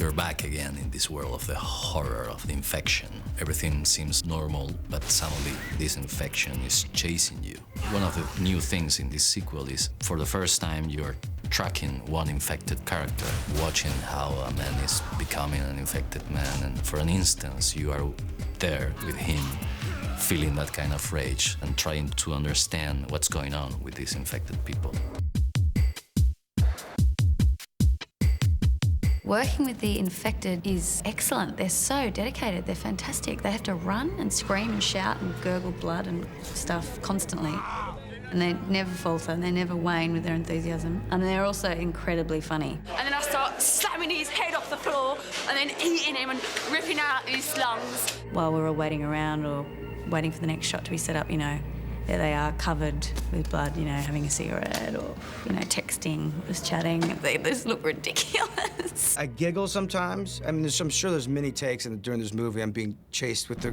You're back again in this world of the horror of the infection. Everything seems normal, but suddenly this infection is chasing you. One of the new things in this sequel is, for the first time, you're tracking one infected character, watching how a man is becoming an infected man, and for an instance, you are there with him, feeling that kind of rage and trying to understand what's going on with these infected people. Working with the infected is excellent. They're so dedicated, they're fantastic. They have to run and scream and shout and gurgle blood and stuff constantly. And they never falter and they never wane with their enthusiasm. And they're also incredibly funny. And then I start slamming his head off the floor and then eating him and ripping out his lungs. While we were waiting around or waiting for the next shot to be set up, you know, there they are covered with blood, you know, having a cigarette or, you know, texting, just chatting. They just look ridiculous. I giggle sometimes. I mean, I'm sure there's many takes during this movie I'm being chased with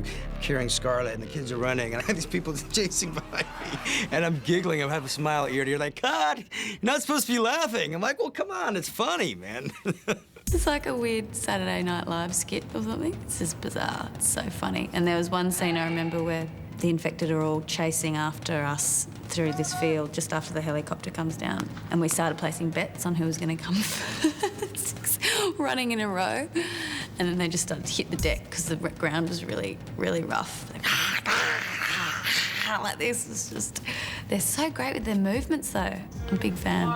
carrying Scarlett and the kids are running and I have these people chasing behind me and I'm giggling. I have a smile ear to ear like, God, you're not supposed to be laughing. I'm like, well, come on, it's funny, man. It's like a weird Saturday Night Live skit or something. It's just bizarre. It's so funny. And there was one scene I remember where the infected are all chasing after us through this field just after the helicopter comes down. And we started placing bets on who was going to come first, running in a row. And then they just started to hit the deck because the ground was really, really rough. Like this. It's just, they're so great with their movements, though. I'm a big fan.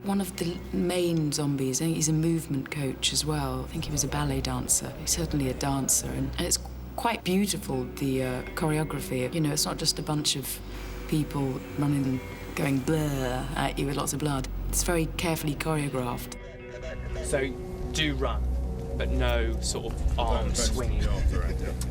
One of the main zombies, he's a movement coach as well. I think he was a ballet dancer. He's certainly a dancer, and it's quite beautiful, the choreography. You know, it's not just a bunch of people running and going blur at you with lots of blood. It's very carefully choreographed. So do run, but no sort of arm swinging.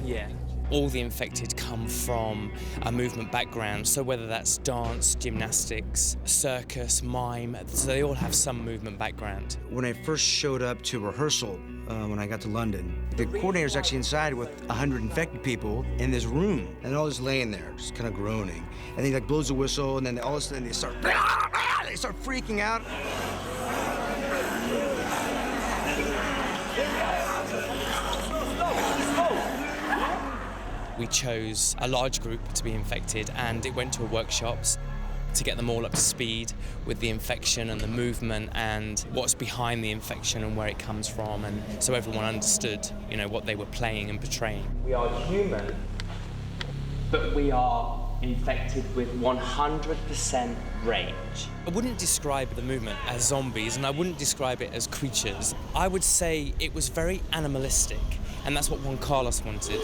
Yeah. All the infected come from a movement background, so whether that's dance, gymnastics, circus, mime, so they all have some movement background. When I first showed up to rehearsal, when I got to London, the coordinator's actually inside with 100 infected people in this room, and they're all just laying there, just kind of groaning. And he like blows a whistle, and then all of a sudden they start freaking out. We chose a large group to be infected, and it went to workshops to get them all up to speed with the infection and the movement and what's behind the infection and where it comes from, and so everyone understood, you know, what they were playing and portraying. We are human, but we are infected with 100% rage. I wouldn't describe the movement as zombies, and I wouldn't describe it as creatures. I would say it was very animalistic, and that's what Juan Carlos wanted.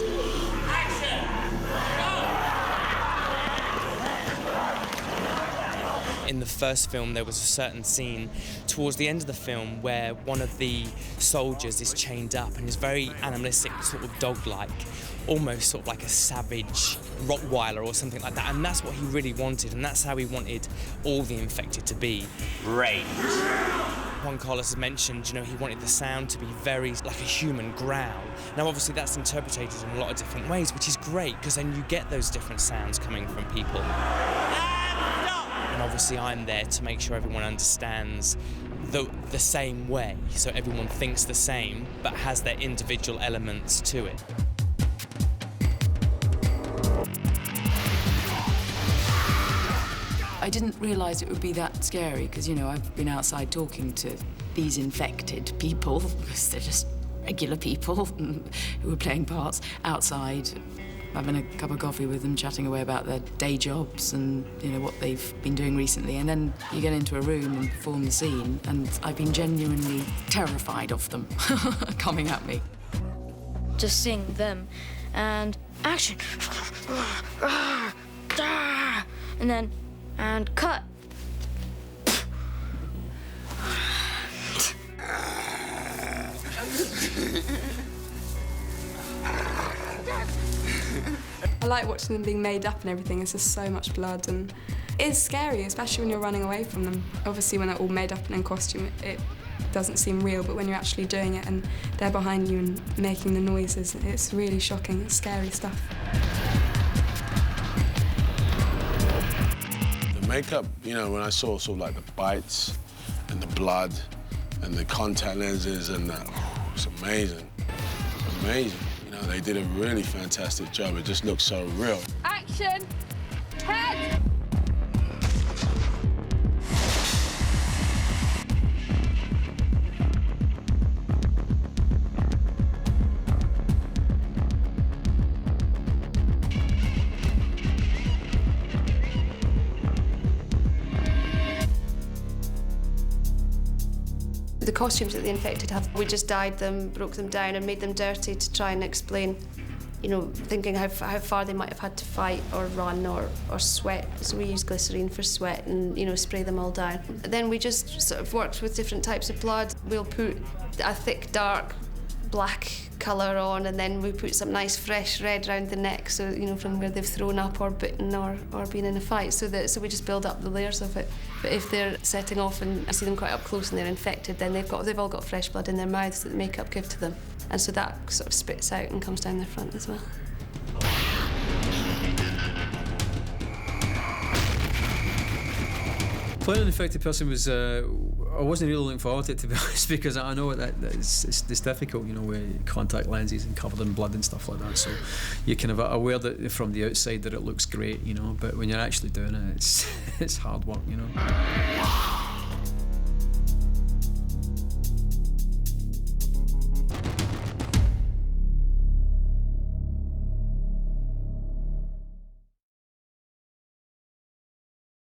In the first film, there was a certain scene towards the end of the film where one of the soldiers is chained up and is very animalistic, sort of dog-like, almost sort of like a savage Rottweiler or something like that. And that's what he really wanted, and that's how he wanted all the infected to be. Rage. Juan Carlos has mentioned, you know, he wanted the sound to be very like a human growl. Now, obviously, that's interpreted in a lot of different ways, which is great, because then you get those different sounds coming from people. And obviously, I'm there to make sure everyone understands the same way, so everyone thinks the same, but has their individual elements to it. I didn't realise it would be that scary because, you know, I've been outside talking to these infected people because they're just regular people who are playing parts outside, having a cup of coffee with them, chatting away about their day jobs and, you know, what they've been doing recently. And then you get into a room and perform the scene, and I've been genuinely terrified of them coming at me. Just seeing them and action. And then, and cut. I like watching them being made up and everything. It's just so much blood, and it's scary, especially when you're running away from them. Obviously, when they're all made up and in costume, it doesn't seem real, but when you're actually doing it and they're behind you and making the noises, it's really shocking. It's scary stuff. The makeup, you know, when I saw sort of like the bites and the blood and the contact lenses and that, it's amazing. Amazing. You know, they did a really fantastic job. It just looks so real. Action! Head! The costumes that the infected have, we just dyed them, broke them down and made them dirty to try and explain, you know, thinking how far they might have had to fight or run or sweat. So we use glycerine for sweat and, you know, spray them all down. Then we just sort of worked with different types of blood. We'll put a thick, dark, black colour on, and then we put some nice fresh red around the neck, so, you know, from where they've thrown up or bitten or been in a fight. So we just build up the layers of it. But if they're setting off and I see them quite up close and they're infected, then they've all got fresh blood in their mouths that the makeup give to them. And so that sort of spits out and comes down their front as well. Playing an infected person was, I wasn't really looking forward to it, to be honest, because I know that it's difficult, you know, with contact lenses and covered in blood and stuff like that. So you're kind of aware that from the outside that it looks great, you know, but when you're actually doing it, it's hard work, you know.